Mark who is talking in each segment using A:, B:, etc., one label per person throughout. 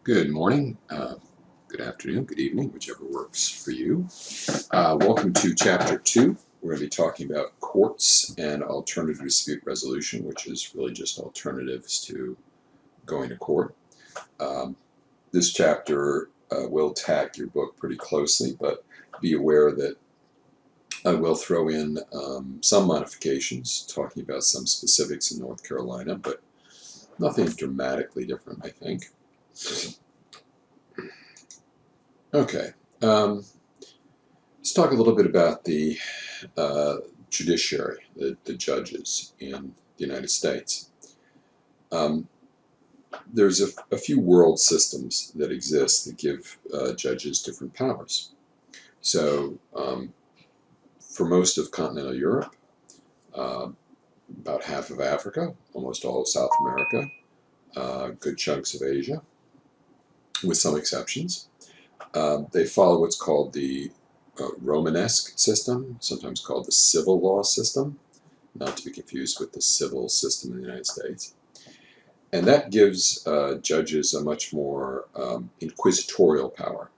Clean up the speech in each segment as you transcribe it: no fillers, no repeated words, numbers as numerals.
A: Good morning, good afternoon, good evening, whichever works for you. Welcome to Chapter 2. We're going to be talking about courts and alternative dispute resolution, which is really just alternatives to going to court. This chapter will tag your book pretty closely, but be aware that I will throw in some modifications, talking about some specifics in North Carolina, but nothing dramatically different, I think. Okay, let's talk a little bit about the judiciary, the judges in the United States. There's a few world systems that exist that give judges different powers. So for most of continental Europe, about half of Africa, almost all of South America, good chunks of Asia, with some exceptions, they follow what's called the Romanesque system, sometimes called the civil law system, not to be confused with the civil system in the United States. And that gives judges a much more inquisitorial power.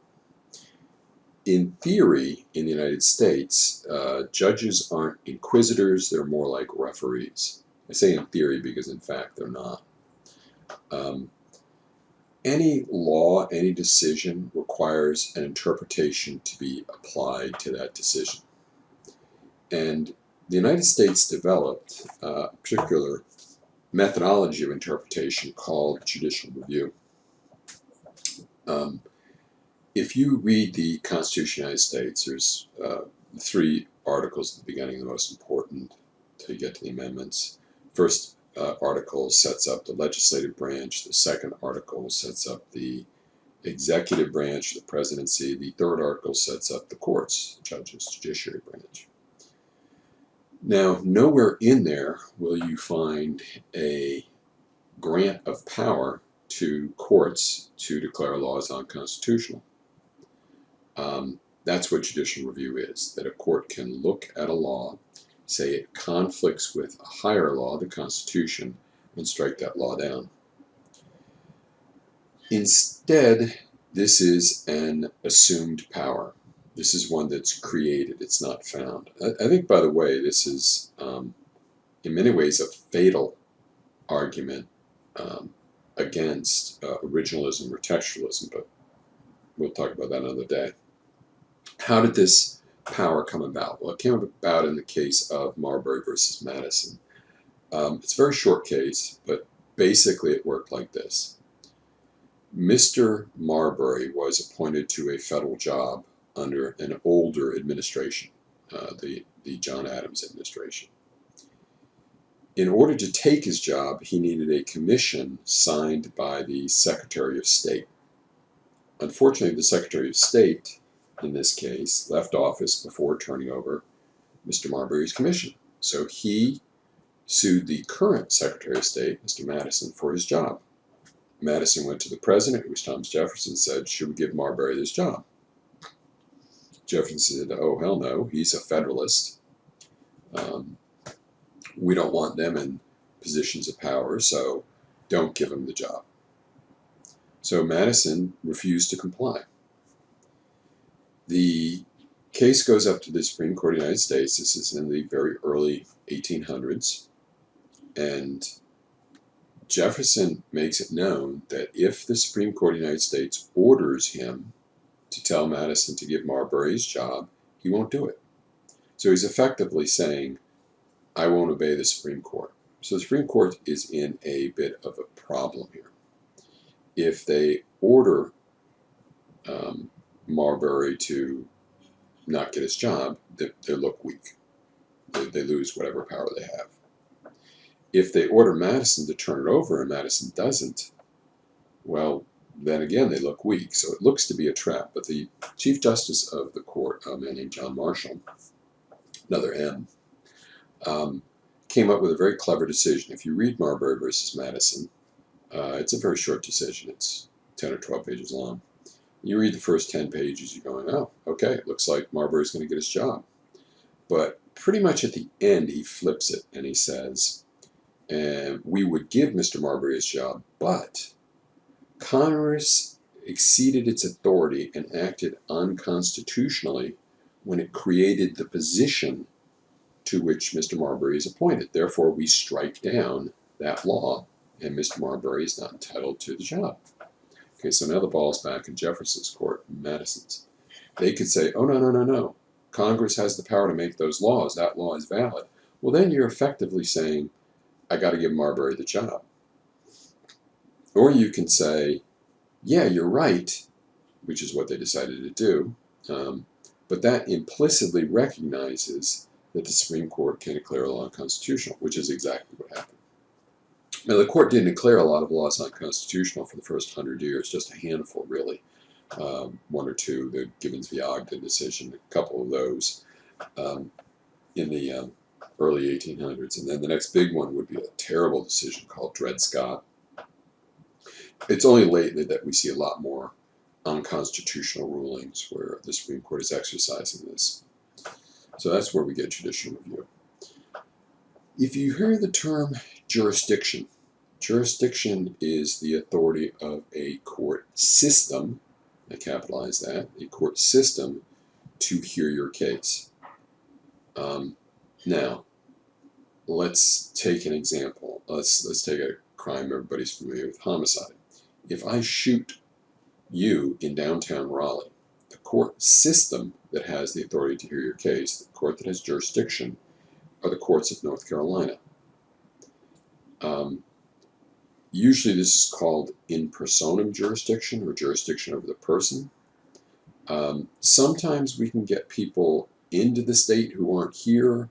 A: In theory, in the United States, judges aren't inquisitors, they're more like referees. I say in theory because in fact they're not. Any law, any decision requires an interpretation to be applied to that decision. And the United States developed a particular methodology of interpretation called judicial review. If you read the Constitution of the United States, there's 3 articles at the beginning, the most important till you get to the amendments. First article sets up the legislative branch. The second article sets up the executive branch, the presidency. The third article sets up the courts, judges, judiciary branch. Now, nowhere in there will you find a grant of power to courts to declare laws unconstitutional. That's what judicial review is, that a court can look at a law, say it conflicts with a higher law, the Constitution, and strike that law down. Instead, this is an assumed power. This is one that's created, it's not found. I think, by the way, this is in many ways a fatal argument against originalism or textualism, but we'll talk about that another day. How did this power come about? Well, it came about in the case of Marbury versus Madison. It's a very short case, but basically it worked like this. Mr. Marbury was appointed to a federal job under an older administration, the John Adams administration. In order to take his job, he needed a commission signed by the Secretary of State. Unfortunately, the Secretary of State, in this case, left office before turning over Mr. Marbury's commission. So he sued the current Secretary of State, Mr. Madison, for his job. Madison went to the president, who was Thomas Jefferson, and said, should we give Marbury this job? Jefferson said, oh, hell no, he's a Federalist. We don't want them in positions of power, so don't give him the job. So Madison refused to comply. The case goes up to the Supreme Court of the United States. This is in the very early 1800s. And Jefferson makes it known that if the Supreme Court of the United States orders him to tell Madison to give Marbury his job, he won't do it. So he's effectively saying, I won't obey the Supreme Court. So the Supreme Court is in a bit of a problem here. If they order Marbury to not get his job, they look weak. They lose whatever power they have. If they order Madison to turn it over and Madison doesn't, well, then again they look weak. So it looks to be a trap. But the Chief Justice of the court, a man named John Marshall, another M, came up with a very clever decision. If you read Marbury versus Madison, it's a very short decision. It's 10 or 12 pages long. You read the first 10 pages, you're going, oh, okay, it looks like Marbury's going to get his job. But pretty much at the end, he flips it and he says, we would give Mr. Marbury his job, but Congress exceeded its authority and acted unconstitutionally when it created the position to which Mr. Marbury is appointed. Therefore, we strike down that law, and Mr. Marbury is not entitled to the job. Okay, so now the ball's back in Jefferson's court, Madison's. They could say, oh, no, no, no, no. Congress has the power to make those laws. That law is valid. Well, then you're effectively saying, I got to give Marbury the job. Or you can say, yeah, you're right, which is what they decided to do. But that implicitly recognizes that the Supreme Court can declare a law unconstitutional, which is exactly what happened. Now, the court didn't declare a lot of laws unconstitutional for the first 100 years, just a handful, really. One or two, the Gibbons v. Ogden decision, a couple of those in the early 1800s. And then the next big one would be a terrible decision called Dred Scott. It's only lately that we see a lot more unconstitutional rulings where the Supreme Court is exercising this. So that's where we get judicial review. If you hear the term jurisdiction, jurisdiction is the authority of a court system, I capitalize that, a court system to hear your case. Now, let's take an example. Let's take a crime everybody's familiar with, homicide. If I shoot you in downtown Raleigh, the court system that has the authority to hear your case, the court that has jurisdiction, are the courts of North Carolina. Usually this is called in personam jurisdiction, or jurisdiction over the person. Sometimes we can get people into the state who aren't here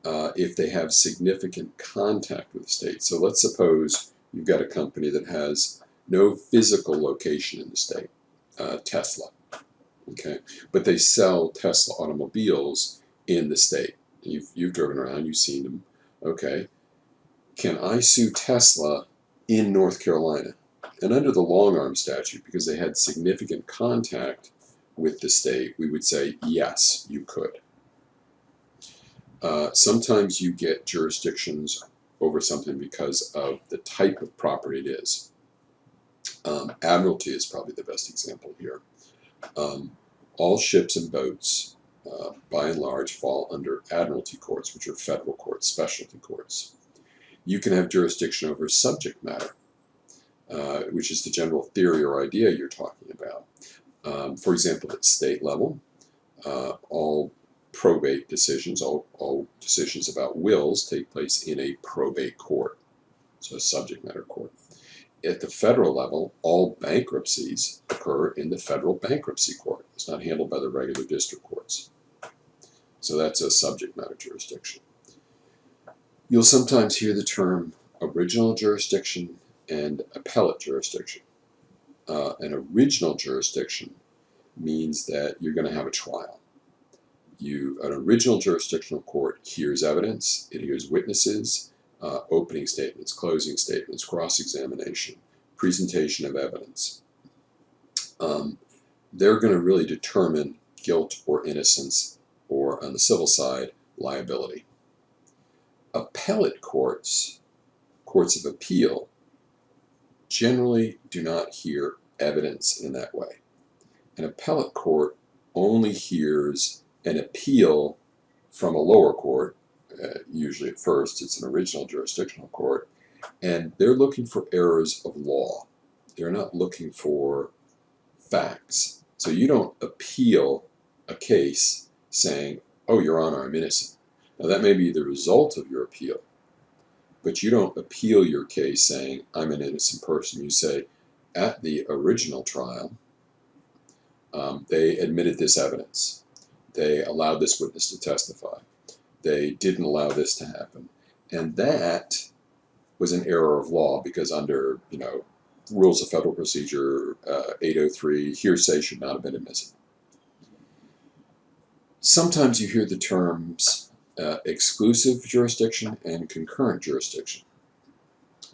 A: if they have significant contact with the state. So let's suppose you've got a company that has no physical location in the state, Tesla, okay, but they sell Tesla automobiles in the state. You've driven around, you've seen them, okay. Can I sue Tesla in North Carolina? And under the long-arm statute, because they had significant contact with the state, we would say, yes, you could. Sometimes you get jurisdictions over something because of the type of property it is. Admiralty is probably the best example here. All ships and boats, by and large, fall under admiralty courts, which are federal courts, specialty courts. You can have jurisdiction over subject matter, which is the general theory or idea you're talking about. For example, at state level, all probate decisions, all decisions about wills take place in a probate court, so a subject matter court. At the federal level, all bankruptcies occur in the federal bankruptcy court. It's not handled by the regular district courts. So that's a subject matter jurisdiction. You'll sometimes hear the term original jurisdiction and appellate jurisdiction. An original jurisdiction means that you're going to have a trial. An original jurisdictional court hears evidence, it hears witnesses, opening statements, closing statements, cross-examination, presentation of evidence. They're going to really determine guilt or innocence, or on the civil side, liability. Appellate courts, courts of appeal, generally do not hear evidence in that way. An appellate court only hears an appeal from a lower court. Usually at first it's an original jurisdictional court, and they're looking for errors of law. They're not looking for facts. So you don't appeal a case saying, oh, Your Honor, I'm innocent. Now that may be the result of your appeal, but you don't appeal your case saying, I'm an innocent person. You say, at the original trial, they admitted this evidence. They allowed this witness to testify. They didn't allow this to happen. And that was an error of law because under, Rules of Federal Procedure 803, hearsay should not have been admissible. Sometimes you hear the terms exclusive jurisdiction and concurrent jurisdiction.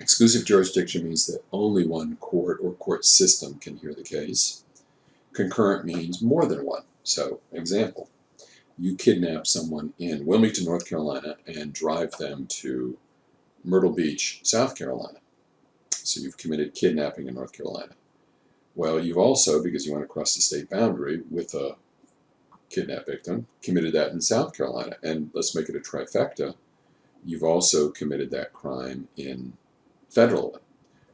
A: Exclusive jurisdiction means that only one court or court system can hear the case. Concurrent means more than one. So, example, you kidnap someone in Wilmington, North Carolina, and drive them to Myrtle Beach, South Carolina. So you've committed kidnapping in North Carolina. Well, you've also, because you went across the state boundary with a kidnap victim, committed that in South Carolina. And let's make it a trifecta. You've also committed that crime in federally.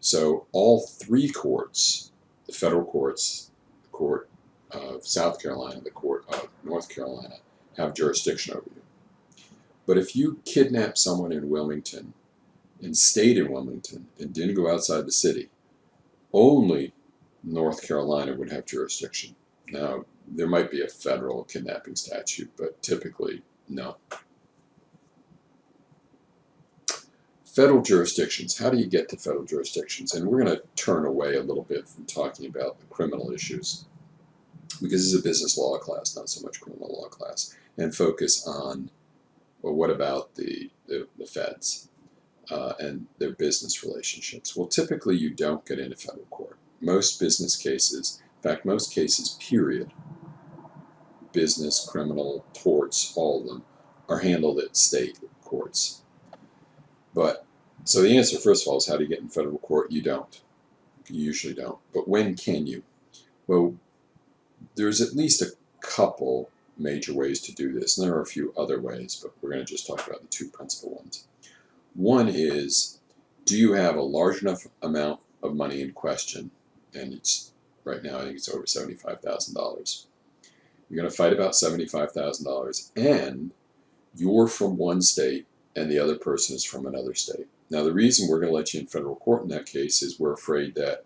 A: So all three courts, the federal courts, the court of South Carolina, the court of North Carolina, have jurisdiction over you. But if you kidnap someone in Wilmington and stayed in Wilmington and didn't go outside the city, only North Carolina would have jurisdiction. Now, there might be a federal kidnapping statute, but typically, no. Federal jurisdictions. How do you get to federal jurisdictions? And we're going to turn away a little bit from talking about the criminal issues, because this is a business law class, not so much criminal law class, and focus on, well, what about the feds and their business relationships? Well, typically you don't get into federal court. Most business cases, in fact, most cases, period, business, criminal, torts, all of them, are handled at state courts. But, so the answer, first of all, is how do you get in federal court? You don't. You usually don't. But when can you? Well, there's at least a couple major ways to do this, and there are a few other ways, but we're going to just talk about the two principal ones. One is, do you have a large enough amount of money in question? And it's, right now, I think it's over $75,000. You're going to fight about $75,000, and you're from one state, and the other person is from another state. Now, the reason we're going to let you in federal court in that case is we're afraid that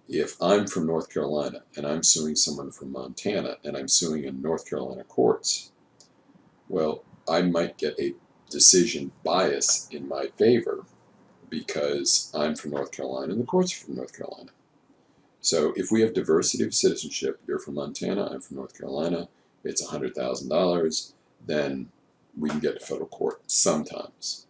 A: if I'm from North Carolina and I'm suing someone from Montana and I'm suing in North Carolina courts, well, I might get a decision bias in my favor because I'm from North Carolina and the courts are from North Carolina. So if we have diversity of citizenship, you're from Montana, I'm from North Carolina, it's $100,000, then we can get to federal court sometimes.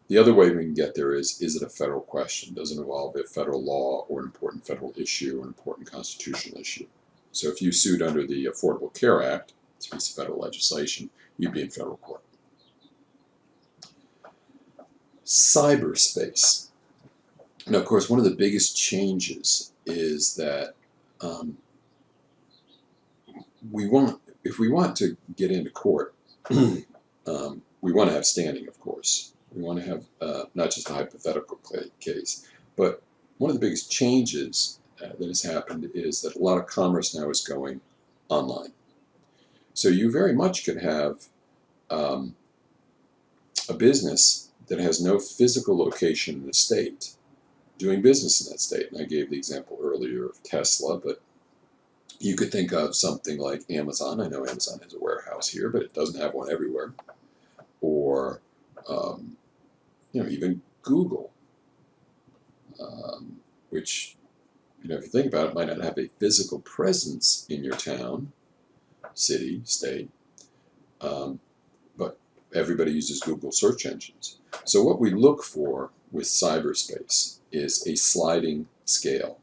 A: The other way we can get there is it a federal question? Does it involve a federal law or an important federal issue or an important constitutional issue? So if you sued under the Affordable Care Act, it's a piece of federal legislation, you'd be in federal court. Cyberspace. Now, of course, one of the biggest changes is that if we want to get into court, we want to have standing, of course. We want to have not just a hypothetical case, but one of the biggest changes that has happened is that a lot of commerce now is going online. So you very much could have a business that has no physical location in the state doing business in that state. And I gave the example earlier of Tesla, but you could think of something like Amazon. I know Amazon has a warehouse here, but it doesn't have one everywhere. Or even Google, which, if you think about it, might not have a physical presence in your town, city, state, but everybody uses Google search engines. So what we look for with cyberspace is a sliding scale.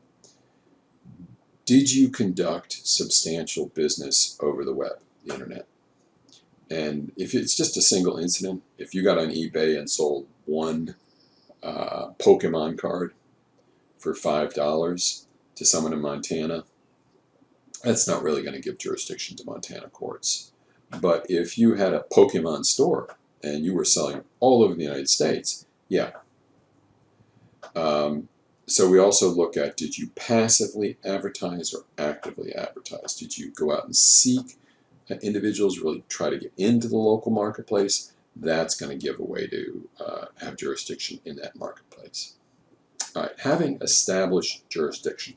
A: Did you conduct substantial business over the web, the internet? And if it's just a single incident, if you got on eBay and sold one Pokemon card for $5 to someone in Montana, that's not really going to give jurisdiction to Montana courts. But if you had a Pokemon store and you were selling all over the United States, yeah. So we also look at, did you passively advertise or actively advertise? Did you go out and seek individuals, really try to get into the local marketplace? That's going to give a way to have jurisdiction in that marketplace. All right, having established jurisdiction,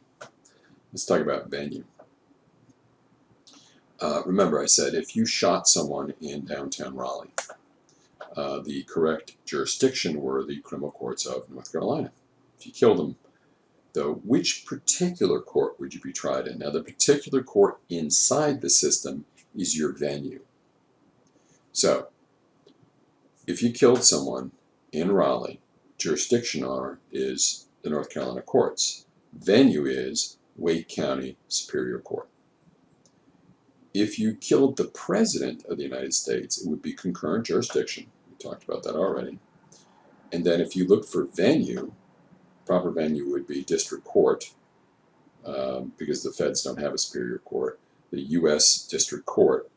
A: let's talk about venue. Remember, I said if you shot someone in downtown Raleigh, the correct jurisdiction were the criminal courts of North Carolina. If you killed them, though, which particular court would you be tried in? Now, the particular court inside the system is your venue. So, if you killed someone in Raleigh, jurisdiction is the North Carolina courts. Venue is Wake County Superior Court. If you killed the President of the United States, it would be concurrent jurisdiction. We talked about that already. And then if you look for venue, proper venue would be district court because the feds don't have a superior court. The U.S. District Court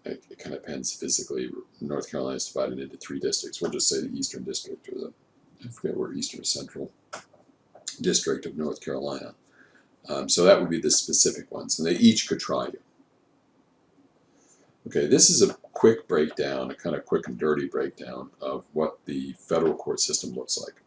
A: it kind of depends physically. North Carolina is divided into 3 districts. We'll just say the Eastern District, or I forget where Eastern or Central District of North Carolina. So that would be the specific ones, and they each could try you. Okay, this is a quick breakdown, a kind of quick and dirty breakdown of what the federal court system looks like.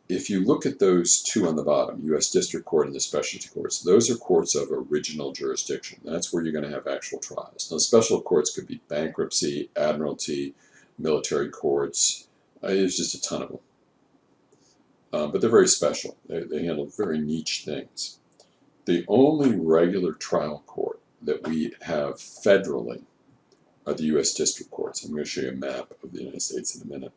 A: If you look at those 2 on the bottom, U.S. District Court and the specialty courts, those are courts of original jurisdiction. That's where you're going to have actual trials. Now, special courts could be bankruptcy, admiralty, military courts. There's just a ton of them. But they're very special. They handle very niche things. The only regular trial court that we have federally are the U.S. District Courts. I'm going to show you a map of the United States in a minute.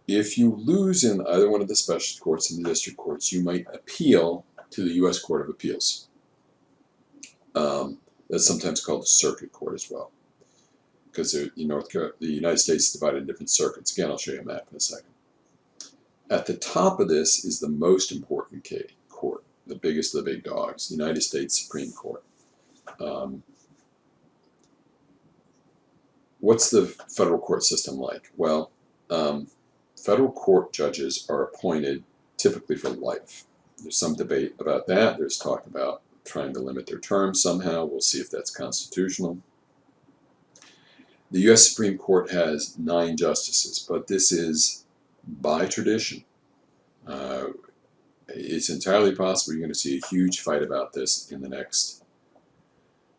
A: If you lose in either one of the special courts and the district courts, you might appeal to the U.S. Court of Appeals. That's sometimes called the circuit court as well, because the United States is divided into different circuits. Again, I'll show you a map in a second. At the top of this is the most important court, the biggest of the big dogs, the United States Supreme Court. What's the federal court system like? Well, federal court judges are appointed typically for life. There's some debate about that. There's talk about trying to limit their terms somehow. We'll see if that's constitutional. The U.S. Supreme Court has 9 justices, but this is by tradition. It's entirely possible you're going to see a huge fight about this in the next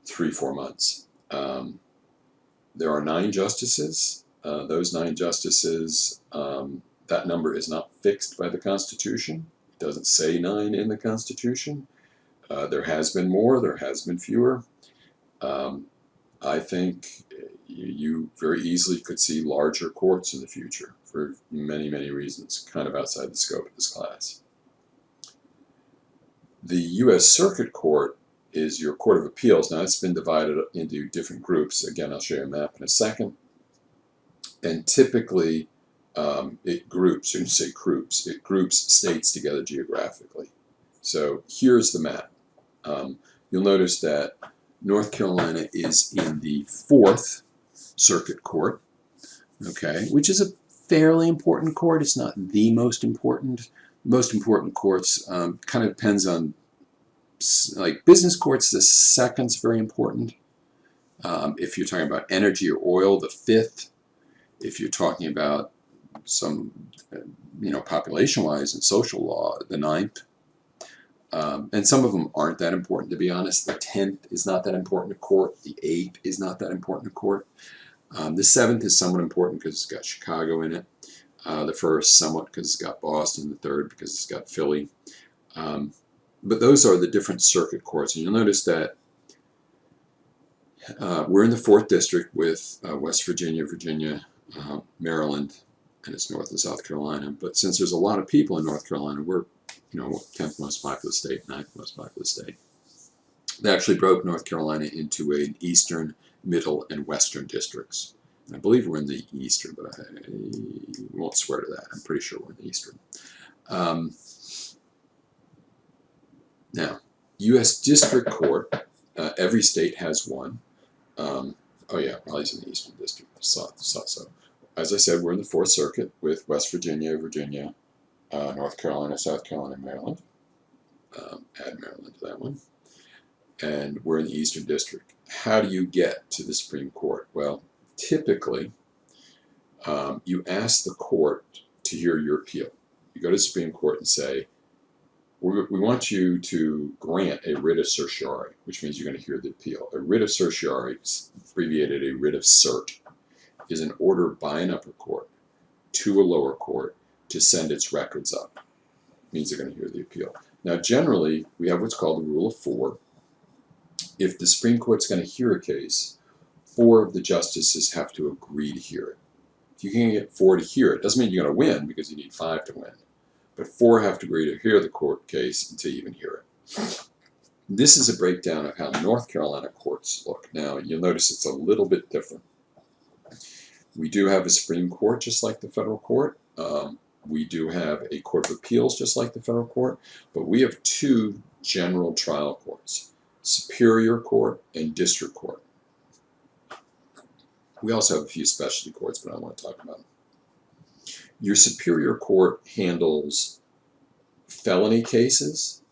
A: 3-4 months. There are 9 justices. Those 9 justices, that number is not fixed by the Constitution. It doesn't say 9 in the Constitution. There has been more, there has been fewer. I think you very easily could see larger courts in the future for many, many reasons, kind of outside the scope of this class. The U.S. Circuit Court is your Court of Appeals. Now, it's been divided into different groups. Again, I'll show you a map in a second. And typically, it groups states together geographically. So here's the map. You'll notice that North Carolina is in the 4th Circuit Court, okay, which is a fairly important court. It's not the most important. Most important courts kind of depends on, like business courts, the 2nd's very important. If you're talking about energy or oil, the 5th. If you're talking about some, population-wise and social law, the 9th. And some of them aren't that important, to be honest. The 10th is not that important a court. The 8th is not that important a court. The 7th is somewhat important because it's got Chicago in it. The 1st, somewhat because it's got Boston. The 3rd, because it's got Philly. But those are the different circuit courts. And you'll notice that we're in the 4th district with West Virginia, Maryland, and it's North and South Carolina. But since there's a lot of people in North Carolina, we're 10th most populous state, 9th most populous state. They actually broke North Carolina into an eastern, middle, and western districts. And I believe we're in the eastern, but I won't swear to that. I'm pretty sure we're in the eastern. Now, U.S. District Court, every state has one. Oh yeah, well, he's in the eastern district. So. As I said, we're in the 4th Circuit with West Virginia, North Carolina, South Carolina, Maryland. Add Maryland to that one. And we're in the Eastern District. How do you get to the Supreme Court? Well, typically, you ask the court to hear your appeal. You go to the Supreme Court and say, we want you to grant a writ of certiorari, which means you're going to hear the appeal. A writ of certiorari, abbreviated a writ of cert, is an order by an upper court to a lower court to send its records up. It means they're going to hear the appeal. Now, generally, we have what's called the Rule of 4. If the Supreme Court's going to hear a case, 4 of the justices have to agree to hear it. If you can get 4 to hear it, doesn't mean you're going to win because you need 5 to win. But 4 have to agree to hear the court case until you even hear it. This is a breakdown of how North Carolina courts look. Now, you'll notice it's a little bit different. We do have a Supreme Court, just like the federal court, We do have a court of appeals just like the federal court, but we have two general trial courts, superior court and district court. We also have a few specialty courts, but I don't want to talk about them. Your superior court handles felony cases,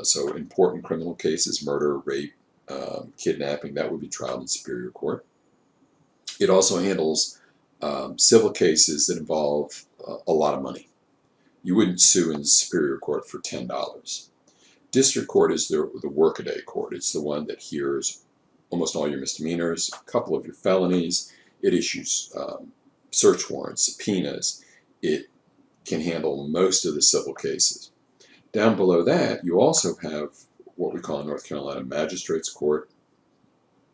A: so important criminal cases, murder, rape, kidnapping, that would be tried in superior court. It also handles civil cases that involve a lot of money. You wouldn't sue in the superior court for $10. District court is the workaday court. It's the one that hears almost all your misdemeanors, a couple of your felonies. It issues search warrants, subpoenas. It can handle most of the civil cases. Down below that, you also have what we call in North Carolina magistrates court,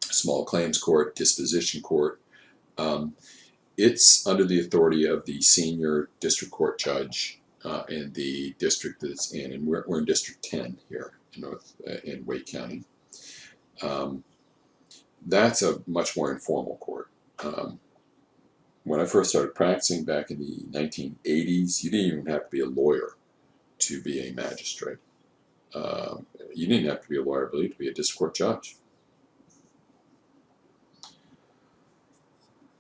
A: small claims court, disposition court. It's under the authority of the senior district court judge in the district that it's in, and we're in District 10 here in Wake County. That's a much more informal court. When I first started practicing back in the 1980s, you didn't even have to be a lawyer to be a magistrate. You didn't have to be a lawyer, I believe, to be a district court judge.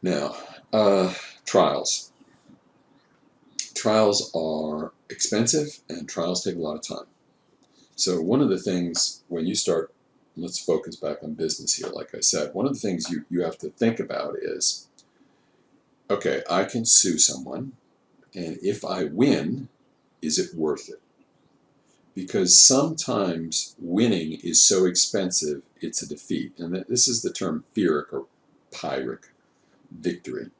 A: Now, trials. Trials are expensive and trials take a lot of time. So one of the things when you start, let's focus back on business here, like I said, one of the things you have to think about is, okay, I can sue someone, and if I win, is it worth it? Because sometimes winning is so expensive, it's a defeat. And this is the term Pyrrhic or Pyrrhic victory.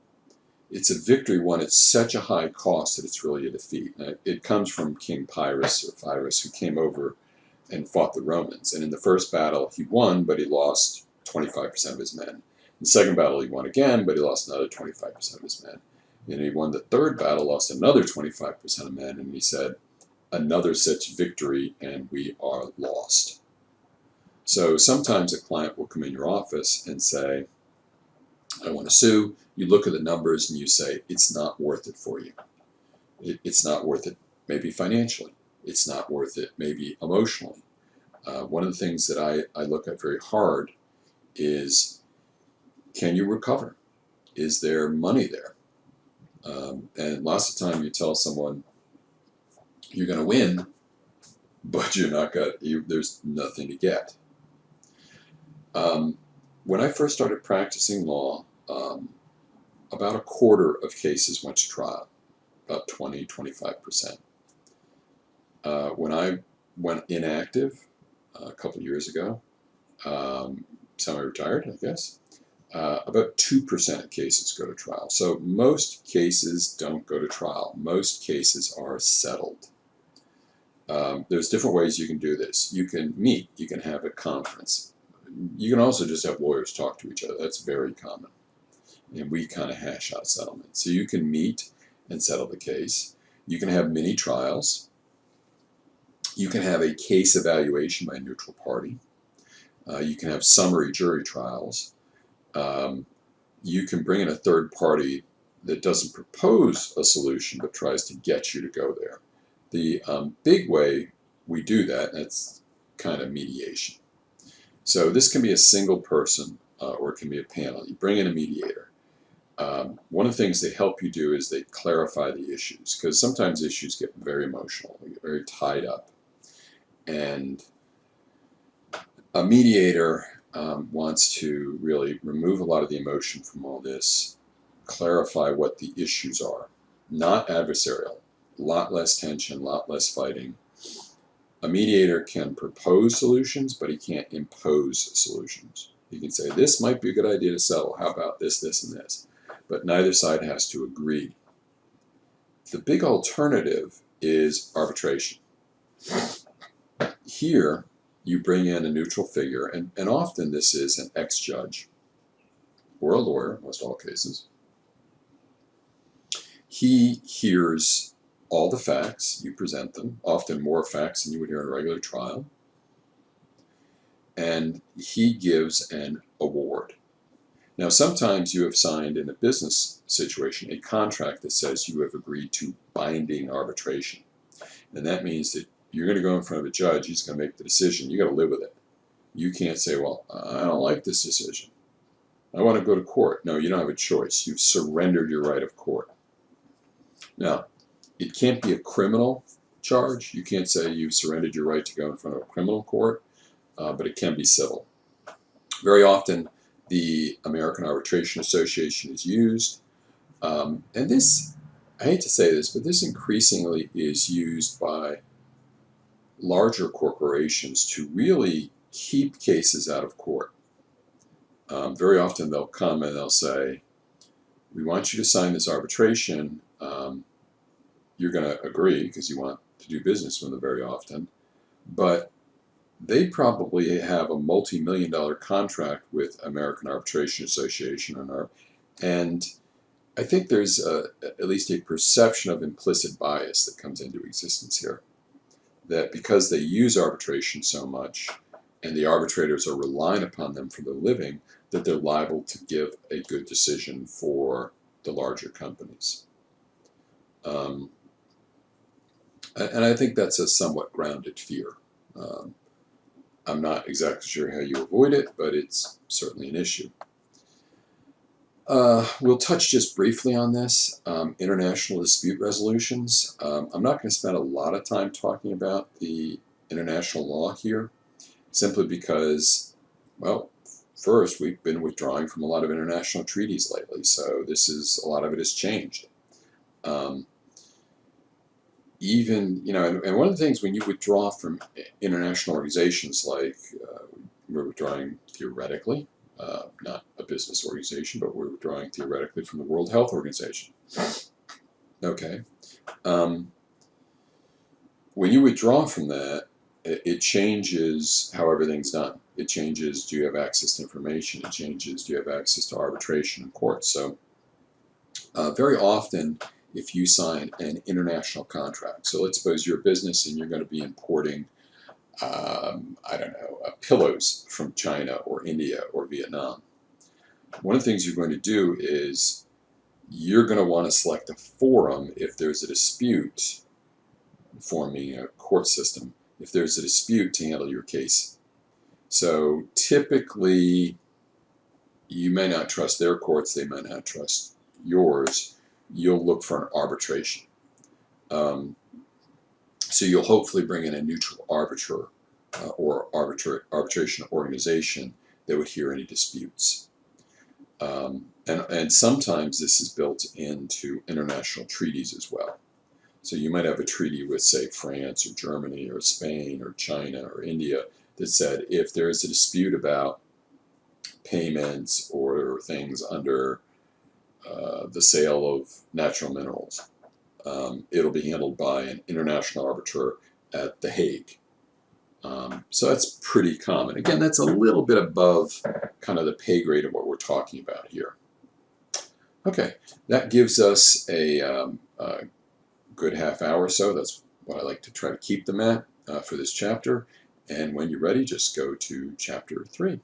A: It's a victory when it's such a high cost that it's really a defeat. It comes from King Pyrrhus, or Pyrrhus, who came over and fought the Romans. And in the first battle, he won, but he lost 25% of his men. In the second battle, he won again, but he lost another 25% of his men. And he won the third battle, lost another 25% of men, and he said, another such victory, and we are lost. So sometimes a client will come in your office and say, I want to sue. You look at the numbers and you say, it's not worth it for you. It's not worth it maybe financially. It's not worth it maybe emotionally. One of the things that I look at very hard is, can you recover? Is there money there? And lots of time you tell someone you're going to win, but you're not going. There's nothing to get. When I first started practicing law, about a quarter of cases went to trial, about 20-25%. When I went inactive a couple of years ago, semi-retired, I guess, about 2% of cases go to trial. So most cases don't go to trial. Most cases are settled. There's different ways you can do this. You can meet. You can have a conference. You can also just have lawyers talk to each other. That's very common. And we kind of hash out settlements. So you can meet and settle the case. You can have mini trials. You can have a case evaluation by a neutral party. You can have summary jury trials. You can bring in a third party that doesn't propose a solution but tries to get you to go there. The big way we do that, that's kind of mediation. So this can be a single person or it can be a panel. You bring in a mediator. One of the things they help you do is they clarify the issues, because sometimes issues get very emotional, they get very tied up. And a mediator wants to really remove a lot of the emotion from all this, clarify what the issues are, not adversarial, a lot less tension, a lot less fighting. A mediator can propose solutions, but he can't impose solutions. He can say, this might be a good idea to settle. How about this, this, and this? But neither side has to agree. The big alternative is arbitration. Here, you bring in a neutral figure, and often this is an ex-judge or a lawyer, most all cases. He hears all the facts, you present them, often more facts than you would hear in a regular trial, and he gives an award. Now, sometimes you have signed in a business situation a contract that says you have agreed to binding arbitration. And that means that you're going to go in front of a judge, he's going to make the decision, you got to live with it. You can't say, well, I don't like this decision, I want to go to court. No, you don't have a choice. You've surrendered your right of court. Now, it can't be a criminal charge. You can't say you've surrendered your right to go in front of a criminal court, but it can be civil. Very often, the American Arbitration Association is used. And this, I hate to say this, but this increasingly is used by larger corporations to really keep cases out of court. Very often they'll come and they'll say, we want you to sign this arbitration. You're going to agree because you want to do business with them very often. But they probably have a multi-million-dollar contract with American Arbitration Association, and I think there's at least a perception of implicit bias that comes into existence here. That because they use arbitration so much, and the arbitrators are relying upon them for their living, that they're liable to give a good decision for the larger companies. And I think that's a somewhat grounded fear. I'm not exactly sure how you avoid it, but it's certainly an issue. We'll touch just briefly on this, international dispute resolutions. I'm not going to spend a lot of time talking about the international law here, simply because, well, first, we've been withdrawing from a lot of international treaties lately, so a lot of it has changed. And one of the things when you withdraw from international organizations, like we're withdrawing theoretically, not a business organization, but we're withdrawing theoretically from the World Health Organization. Okay. When you withdraw from that, it changes how everything's done. It changes, do you have access to information? It changes, do you have access to arbitration in court? So very often, if you sign an international contract, so let's suppose you're a business and you're going to be importing, I don't know, pillows from China or India or Vietnam. One of the things you're going to do is you're going to want to select a forum if there's a dispute, forming a court system, if there's a dispute to handle your case. So typically, you may not trust their courts, they might not trust yours. You'll look for an arbitration. So you'll hopefully bring in a neutral arbiter or arbitration organization that would hear any disputes. And sometimes this is built into international treaties as well. So you might have a treaty with, say, France or Germany or Spain or China or India that said if there is a dispute about payments or things under the sale of natural minerals, it'll be handled by an international arbiter at The Hague. So that's pretty common. Again, that's a little bit above kind of the pay grade of what we're talking about here. Okay, that gives us a good half hour or so. That's what I like to try to keep them at for this chapter. And when you're ready, just go to chapter 3.